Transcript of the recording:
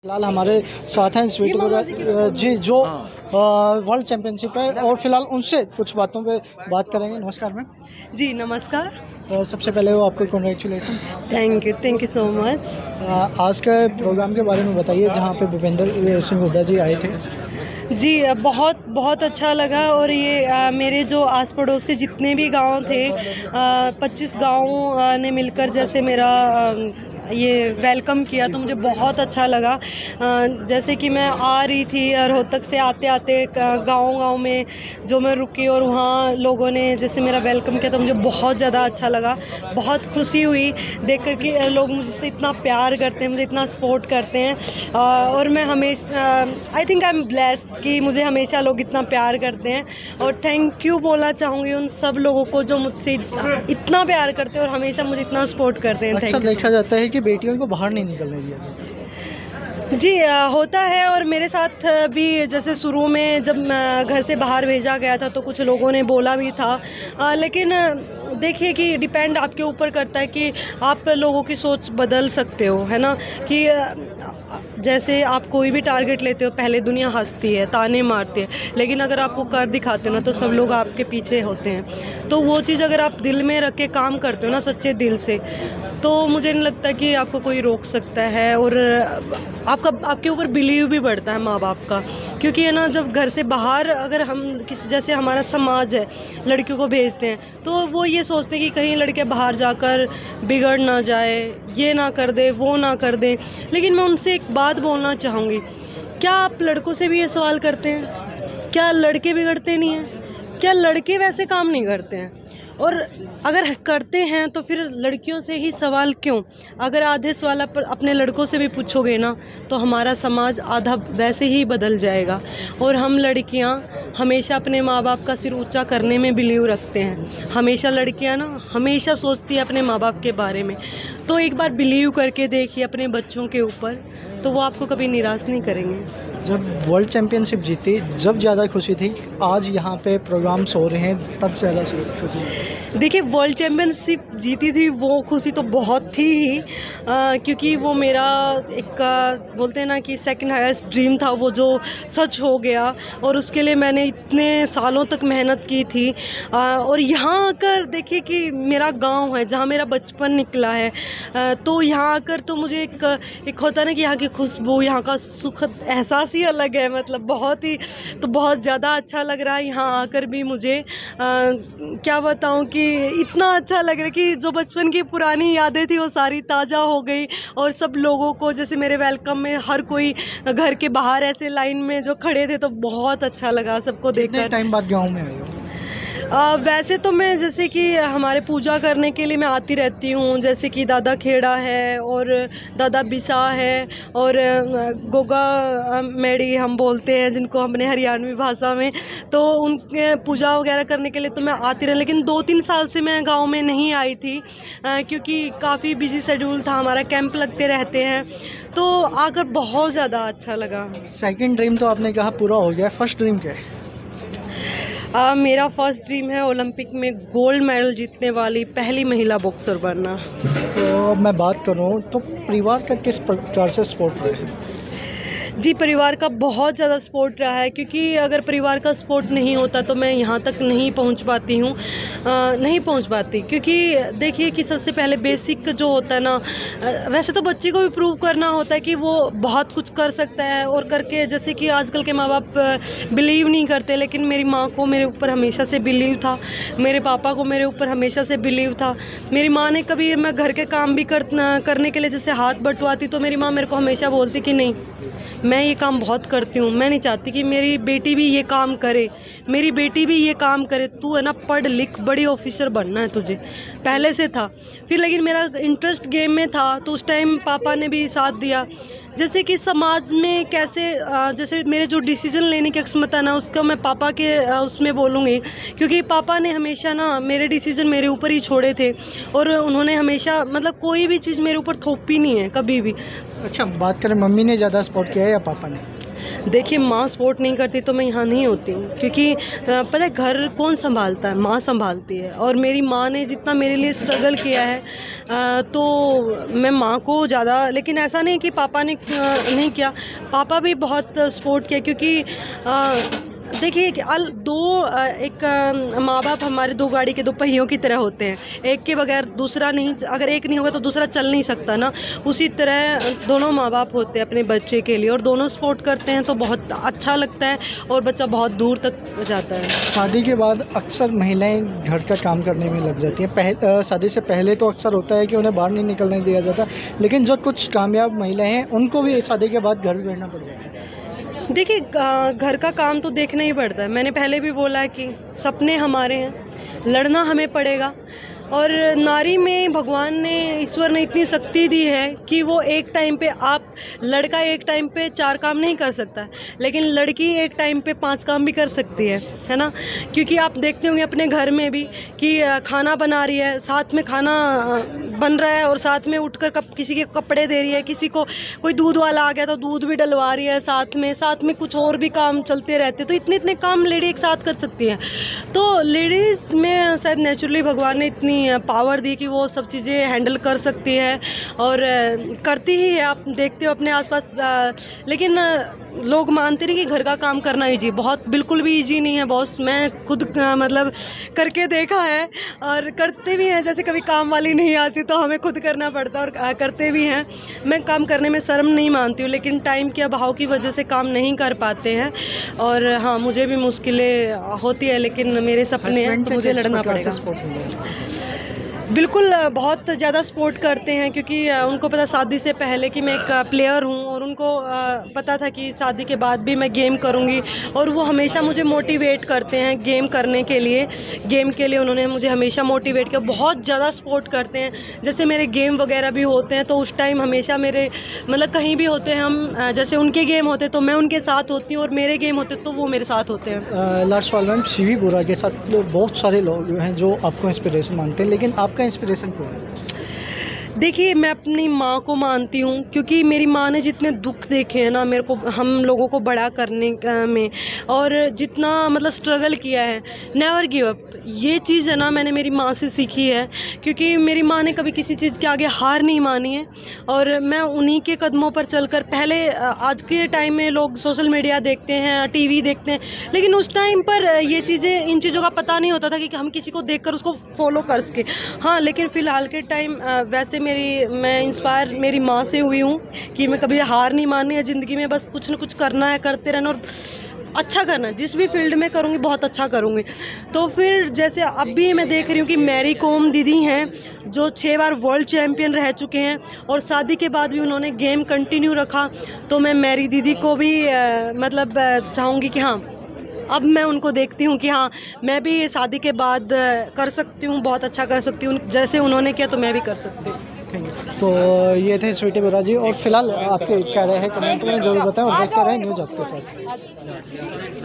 फिलहाल हमारे साथ हैं स्वीट जी जो वर्ल्ड चैंपियनशिप है और फिलहाल उनसे कुछ बातों पे बात करेंगे। नमस्कार मैम। जी नमस्कार। सबसे पहले वो आपको congratulation. Thank you so much. आज के प्रोग्राम के बारे में बताइए जहाँ पे भूपेंद्र सिंह हुड्डा जी आए थे। जी बहुत बहुत अच्छा लगा। और ये मेरे जो आस पड़ोस के जितने भी गांव थे 25 गाँव ने मिलकर जैसे मेरा ये वेलकम किया तो मुझे बहुत अच्छा लगा। जैसे कि मैं आ रही थी रोहतक से आते आते गाँव में जो मैं रुकी और वहाँ लोगों ने जैसे मेरा वेलकम किया तो मुझे बहुत ज़्यादा अच्छा लगा। बहुत खुशी हुई देख कर कि लोग मुझसे इतना प्यार करते हैं, मुझे इतना सपोर्ट करते हैं। और मैं हमेशा I think I am blessed कि मुझे हमेशा लोग इतना प्यार करते हैं। और थैंक यू बोलना चाहूँगी उन सब लोगों को जो मुझसे इतना प्यार करते हैं और हमेशा मुझे इतना सपोर्ट करते हैं। अक्सर देखा जाता है कि बेटियों को बाहर नहीं निकलने दिया। जी होता है। और मेरे साथ भी जैसे शुरू में जब घर से बाहर भेजा गया था तो कुछ लोगों ने बोला भी था। लेकिन देखिए कि डिपेंड आपके ऊपर करता है कि आप लोगों की सोच बदल सकते हो, है ना। कि जैसे आप कोई भी टारगेट लेते हो पहले दुनिया हंसती है, ताने मारती है, लेकिन अगर आप वो कर दिखाते हो ना तो सब लोग आपके पीछे होते हैं। तो वो चीज़ अगर आप दिल में रख के काम करते हो ना सच्चे दिल से, तो मुझे नहीं लगता कि आपको कोई रोक सकता है। और आपके ऊपर बिलीव भी बढ़ता है माँ बाप का। क्योंकि है ना, जब घर से बाहर अगर हम किसी जैसे हमारा समाज है लड़कियों को भेजते हैं तो वो ये सोचते हैं कि कहीं लड़के बाहर जाकर बिगड़ ना जाए, ये ना कर दे, वो ना कर दे। लेकिन मैं उनसे एक बात बोलना चाहूँगी, क्या आप लड़कों से भी ये सवाल करते हैं? क्या लड़के बिगड़ते नहीं हैं? क्या लड़के वैसे काम नहीं करते हैं? और अगर करते हैं तो फिर लड़कियों से ही सवाल क्यों? अगर आधे सवाल आप अपने लड़कों से भी पूछोगे ना तो हमारा समाज आधा वैसे ही बदल जाएगा। और हम लड़कियां हमेशा अपने माँ बाप का सिर ऊंचा करने में बिलीव रखते हैं। हमेशा लड़कियां ना हमेशा सोचती है अपने माँ बाप के बारे में। तो एक बार बिलीव करके देखिए अपने बच्चों के ऊपर, तो वो आपको कभी निराश नहीं करेंगे। जब वर्ल्ड चैंपियनशिप जीती जब ज़्यादा खुशी थी, आज यहाँ पे प्रोग्राम्स हो रहे हैं तब ज़्यादा खुशी। देखिए वर्ल्ड चैम्पियनशिप जीती थी वो खुशी तो बहुत थी ही, क्योंकि वो मेरा एक बोलते हैं ना कि सेकंड हाईएस्ट ड्रीम था, वो जो सच हो गया। और उसके लिए मैंने इतने सालों तक मेहनत की थी। और यहाँ आकर देखिए कि मेरा गांव है जहाँ मेरा बचपन निकला है, तो यहाँ आकर तो मुझे एक होता है ना कि यहाँ की खुशबू, यहाँ का सुखद एहसास ही अलग है। मतलब बहुत ज़्यादा अच्छा लग रहा है यहाँ आकर भी। मुझे क्या बताऊँ कि इतना अच्छा लग रहा है कि जो बचपन की पुरानी यादें थी वो सारी ताज़ा हो गई। और सब लोगों को जैसे मेरे वेलकम में हर कोई घर के बाहर ऐसे लाइन में जो खड़े थे तो बहुत अच्छा लगा सबको देखकर। टाइम बाद गाँव में आए हो? वैसे तो मैं जैसे कि हमारे पूजा करने के लिए मैं आती रहती हूँ, जैसे कि दादा खेड़ा है और दादा बिसा है और गोगा मेड़ी हम बोलते हैं जिनको हमने हरियाणवी भाषा में। तो उनके पूजा वगैरह करने के लिए तो मैं आती रही। लेकिन 2-3 साल से मैं गांव में नहीं आई थी, क्योंकि काफ़ी बिजी शेड्यूल था हमारा, कैंप लगते रहते हैं। तो आकर बहुत ज़्यादा अच्छा लगा। सेकंड ड्रीम तो आपने कहा पूरा हो गया, फर्स्ट ड्रीम क्या है? मेरा फर्स्ट ड्रीम है ओलंपिक में गोल्ड मेडल जीतने वाली पहली महिला बॉक्सर बनना। तो मैं बात करूं तो परिवार का किस प्रकार से सपोर्ट रहा है? जी परिवार का बहुत ज़्यादा सपोर्ट रहा है, क्योंकि अगर परिवार का सपोर्ट नहीं होता तो मैं यहाँ तक नहीं पहुँच पाती। क्योंकि देखिए कि सबसे पहले बेसिक जो होता है ना, वैसे तो बच्चे को भी प्रूव करना होता है कि वो बहुत कुछ कर सकता है। और करके जैसे कि आजकल के माँ बाप बिलीव नहीं करते, लेकिन मेरी माँ को मेरे ऊपर हमेशा से बिलीव था, मेरे पापा को मेरे ऊपर हमेशा से बिलीव था। मेरी माँ ने कभी मैं घर के काम भी करने के लिए जैसे हाथ बटवाती तो मेरी माँ मेरे को हमेशा बोलती कि नहीं, मैं ये काम बहुत करती हूँ, मैं नहीं चाहती कि मेरी बेटी भी ये काम करे, मेरी बेटी भी ये काम करे। तू है ना पढ़ लिख, बड़ी ऑफिसर बनना है तुझे, पहले से था। फिर लेकिन मेरा इंटरेस्ट गेम में था तो उस टाइम पापा ने भी साथ दिया। जैसे कि समाज में कैसे जैसे मेरे जो डिसीजन लेने की क्षमता ना, उसका मैं पापा के उसमें बोलूँगी, क्योंकि पापा ने हमेशा ना मेरे डिसीजन मेरे ऊपर ही छोड़े थे। और उन्होंने हमेशा मतलब कोई भी चीज़ मेरे ऊपर थोपी नहीं है कभी भी। अच्छा, बात करें मम्मी ने ज़्यादा सपोर्ट किया है या पापा ने? देखिए माँ सपोर्ट नहीं करती तो मैं यहाँ नहीं होती हूँ, क्योंकि पता है घर कौन संभालता है, माँ संभालती है। और मेरी माँ ने जितना मेरे लिए स्ट्रगल किया है तो मैं माँ को ज़्यादा, लेकिन ऐसा नहीं कि पापा ने नहीं किया, पापा भी बहुत सपोर्ट किया। क्योंकि देखिए एक माँ बाप हमारे दो गाड़ी के दो पहियों की तरह होते हैं, एक के बगैर दूसरा नहीं, अगर एक नहीं होगा तो दूसरा चल नहीं सकता ना। उसी तरह दोनों माँ बाप होते हैं अपने बच्चे के लिए, और दोनों सपोर्ट करते हैं तो बहुत अच्छा लगता है और बच्चा बहुत दूर तक जाता है। शादी के बाद अक्सर महिलाएं घर का काम करने में लग जाती हैं। शादी से पहले तो अक्सर होता है कि उन्हें बाहर नहीं निकलने दिया जाता, लेकिन जो कुछ कामयाब महिलाएं हैं उनको भी शादी के बाद घर बैठना पड़ जाता है। देखिए घर का काम तो देखना ही पड़ता है। मैंने पहले भी बोला है कि सपने हमारे हैं, लड़ना हमें पड़ेगा। और नारी में भगवान ने, ईश्वर ने इतनी शक्ति दी है कि वो एक टाइम पे, लड़का एक टाइम पे 4 काम नहीं कर सकता, लेकिन लड़की एक टाइम पे 5 काम भी कर सकती है ना। क्योंकि आप देखते होंगे अपने घर में भी कि खाना बना रही है, साथ में खाना बन रहा है और साथ में उठकर किसी के कपड़े दे रही है, किसी को कोई दूध वाला आ गया तो दूध भी डलवा रही है, साथ में कुछ और भी काम चलते रहते। तो इतने काम लेडी एक साथ कर सकती है। तो लेडीज़ में शायद नेचुरली भगवान ने इतनी पावर दी कि वो सब चीज़ें हैंडल कर सकती है और करती ही है। आप देखते हो अपने आसपास। लेकिन लोग मानते नहीं कि घर का काम करना ईजी, बहुत बिल्कुल भी ईजी नहीं है बॉस। मैं खुद मतलब करके देखा है और करते भी हैं। जैसे कभी काम वाली नहीं आती तो हमें खुद करना पड़ता है और करते भी हैं। मैं काम करने में शर्म नहीं मानती हूँ, लेकिन टाइम के अभाव की वजह से काम नहीं कर पाते हैं। और हाँ, मुझे भी मुश्किलें होती है, लेकिन मेरे सपने हैं तो मुझे लड़ना पड़ेगा। बिल्कुल बहुत ज़्यादा सपोर्ट करते हैं, क्योंकि उनको पता शादी से पहले कि मैं एक प्लेयर हूँ, और उनको पता था कि शादी के बाद भी मैं गेम करूँगी। और वो हमेशा मुझे मोटिवेट करते हैं गेम करने के लिए। गेम के लिए उन्होंने मुझे हमेशा मोटिवेट किया, बहुत ज़्यादा सपोर्ट करते हैं। जैसे मेरे गेम वगैरह भी होते हैं तो उस टाइम हमेशा मेरे, मतलब कहीं भी होते हैं हम, जैसे उनके गेम होते तो मैं उनके साथ होती हूँ और मेरे गेम होते तो वो मेरे साथ होते हैं। लास्ट सवाल मैम, सीवी बुरा के साथ बहुत सारे लोग हैं जो आपको इंस्पिरेशन मानते हैं, लेकिन आपका इंस्पिरेशन कौन है? देखिए मैं अपनी माँ को मानती हूँ, क्योंकि मेरी माँ ने जितने दुख देखे हैं ना मेरे को, हम लोगों को बड़ा करने में, और जितना मतलब स्ट्रगल किया है, नेवर गिव अप, ये चीज़ है ना मैंने मेरी माँ से सीखी है। क्योंकि मेरी माँ ने कभी किसी चीज़ के आगे हार नहीं मानी है, और मैं उन्हीं के कदमों पर चलकर, पहले आज के टाइम में लोग सोशल मीडिया देखते हैं, टीवी देखते हैं, लेकिन उस टाइम पर ये चीज़ें, इन चीज़ों का पता नहीं होता था कि हम किसी को देखकर उसको फॉलो कर सके। हाँ, लेकिन फ़िलहाल के टाइम वैसे मैं इंस्पायर मेरी माँ से हुई हूँ कि मैं कभी हार नहीं माननी है ज़िंदगी में, बस कुछ ना कुछ करना है, करते रहना और अच्छा करना है। जिस भी फील्ड में करूँगी बहुत अच्छा करूँगी। तो फिर जैसे अब भी मैं देख रही हूँ कि मैरी कॉम दीदी हैं जो 6 बार वर्ल्ड चैम्पियन रह चुके हैं, और शादी के बाद भी उन्होंने गेम कंटिन्यू रखा। तो मैं मैरी दीदी को भी मतलब चाहूँगी कि हाँ, अब मैं उनको देखती हूँ कि हाँ, मैं भी शादी के बाद कर सकती हूँ, बहुत अच्छा कर सकती हूँ, जैसे उन्होंने किया तो मैं भी कर सकती हूँ। तो ये थे स्वीटी बुरा जी, और फिलहाल आपके क्या राय है कमेंट में जरूर बताएं, और देखते रहें न्यूज़ आपके साथ।